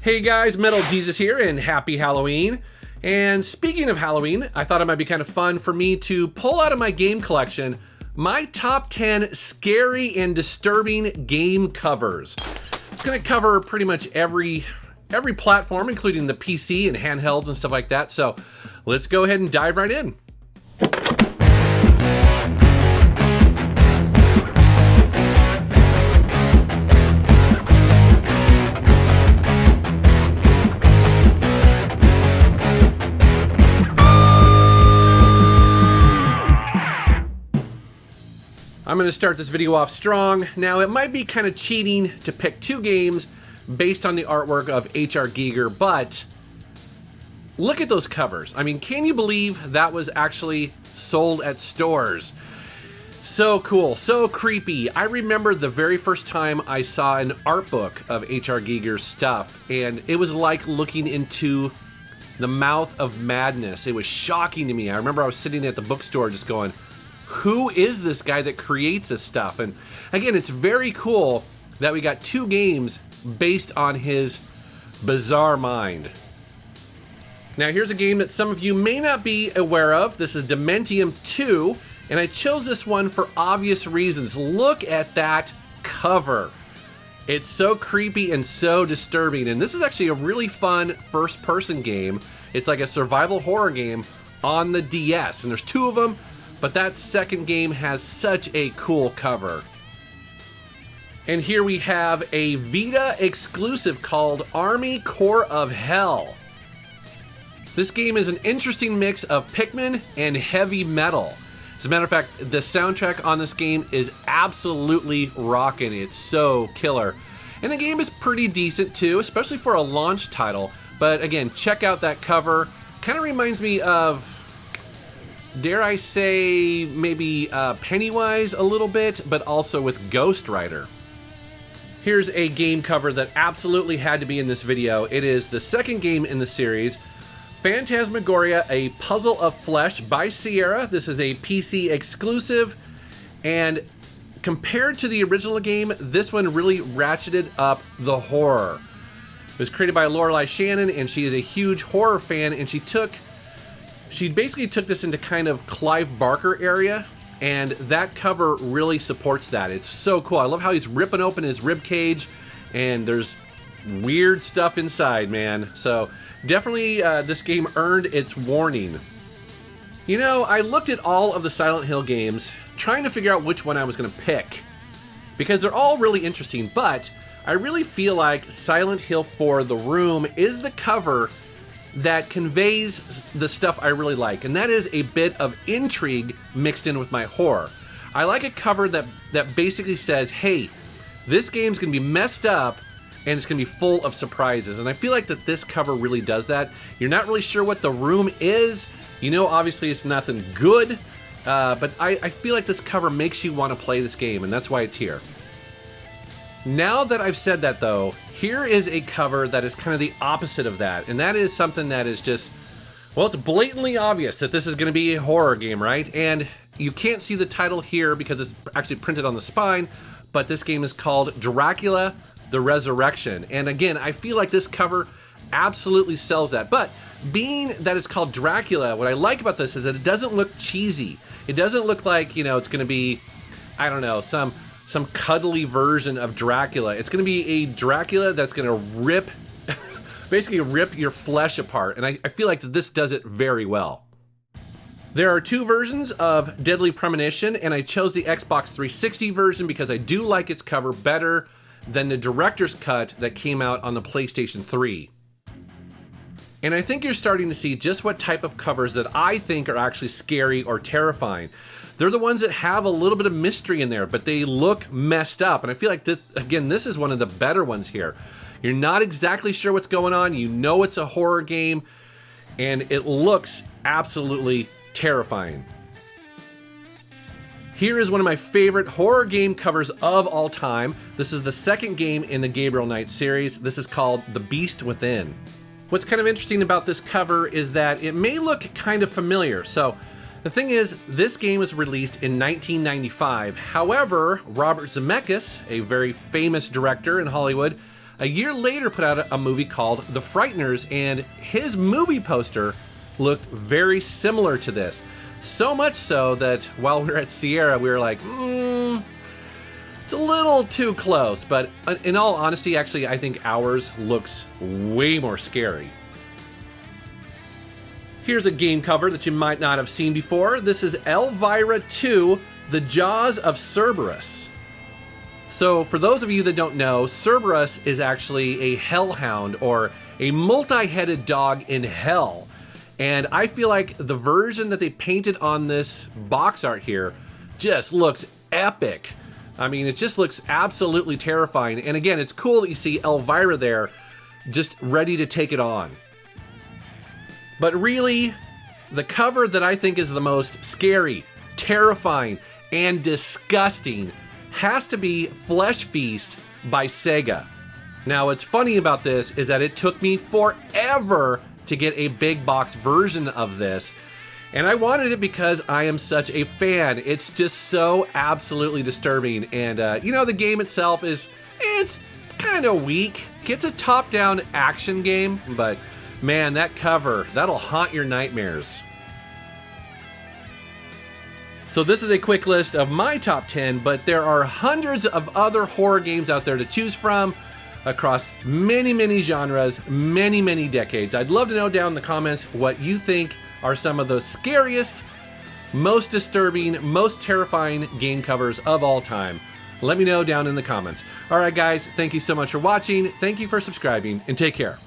Hey guys, Metal Jesus here, and happy Halloween. And speaking of Halloween, I thought it might be kind of fun for me to pull out of my game collection my top 10 scary and disturbing game covers. It's gonna cover pretty much every platform, including the PC and handhelds and stuff like that. So let's go ahead and dive right in. I'm going to start this video off strong. Now, it might be kind of cheating to pick two games based on the artwork of H.R. Giger, but look at those covers. I mean, can you believe that was actually sold at stores? So cool, so creepy. I remember the very first time I saw an art book of H.R. Giger's stuff, and it was like looking into the mouth of madness. It was shocking to me. I remember I was sitting at the bookstore just going, who is this guy that creates this stuff? And again, it's very cool that we got two games based on his bizarre mind. Now here's a game that some of you may not be aware of. This is Dementium 2, and I chose this one for obvious reasons. Look at that cover. It's so creepy and so disturbing, and this is actually a really fun first-person game. It's like a survival horror game on the DS, and there's two of them. But that second game has such a cool cover. And here we have a Vita exclusive called Army Corps of Hell. This game is an interesting mix of Pikmin and heavy metal. As a matter of fact, the soundtrack on this game is absolutely rocking. It's so killer. And the game is pretty decent too, especially for a launch title. But again, check out that cover. Kind of reminds me of, dare I say, maybe Pennywise a little bit, but also with Ghost Rider. Here's a game cover that absolutely had to be in this video. It is the second game in the series, Phantasmagoria, A Puzzle of Flesh by Sierra. This is a PC exclusive, and compared to the original game, this one really ratcheted up the horror. It was created by Lorelei Shannon, and she is a huge horror fan, and she basically took this into kind of Clive Barker area, and that cover really supports that. It's so cool. I love how he's ripping open his rib cage, and there's weird stuff inside, man. So definitely this game earned its warning. You know, I looked at all of the Silent Hill games trying to figure out which one I was going to pick, because they're all really interesting, but I really feel like Silent Hill 4 The Room is the cover that conveys the stuff I really like, and that is a bit of intrigue mixed in with my horror. I like a cover that basically says, hey, this game's gonna be messed up and it's gonna be full of surprises, and I feel like that this cover really does that. You're not really sure what The Room is. You know, obviously it's nothing good, but I feel like this cover makes you want to play this game, and that's why it's here. Now that I've said that though, here is a cover that is kind of the opposite of that, and that is something that is just, well, it's blatantly obvious that this is going to be a horror game, right? And you can't see the title here because it's actually printed on the spine, but this game is called Dracula The Resurrection. And again, I feel like this cover absolutely sells that. But being that it's called Dracula, what I like about this is that it doesn't look cheesy. It doesn't look like, you know, it's going to be, I don't know, some cuddly version of Dracula. It's going to be a Dracula that's going to basically rip your flesh apart. And I feel like this does it very well. There are two versions of Deadly Premonition, and I chose the Xbox 360 version because I do like its cover better than the director's cut that came out on the PlayStation 3. And I think you're starting to see just what type of covers that I think are actually scary or terrifying. They're the ones that have a little bit of mystery in there, but they look messed up. And I feel like, this is one of the better ones here. You're not exactly sure what's going on. You know it's a horror game, and it looks absolutely terrifying. Here is one of my favorite horror game covers of all time. This is the second game in the Gabriel Knight series. This is called The Beast Within. What's kind of interesting about this cover is that it may look kind of familiar. So the thing is, this game was released in 1995. However, Robert Zemeckis, a very famous director in Hollywood, a year later put out a movie called The Frighteners, and his movie poster looked very similar to this. So much so that while we were at Sierra, we were like, it's a little too close. But in all honesty, actually, I think ours looks way more scary. Here's a game cover that you might not have seen before. This is Elvira II, The Jaws of Cerberus. So for those of you that don't know, Cerberus is actually a hellhound, or a multi-headed dog in hell. And I feel like the version that they painted on this box art here just looks epic. I mean, it just looks absolutely terrifying. And again, it's cool that you see Elvira there just ready to take it on. But really, the cover that I think is the most scary, terrifying, and disgusting has to be Flesh Feast by Sega. Now, what's funny about this is that it took me forever to get a big box version of this, and I wanted it because I am such a fan. It's just so absolutely disturbing, and you know, the game itself it's kind of weak. It's a top-down action game, but man, that cover, that'll haunt your nightmares. So this is a quick list of my top 10, but there are hundreds of other horror games out there to choose from across many genres, many decades. I'd love to know down in the comments what you think are some of the scariest, most disturbing, most terrifying game covers of all time. Let me know down in the comments. All right, guys, thank you so much for watching. Thank you for subscribing, and take care.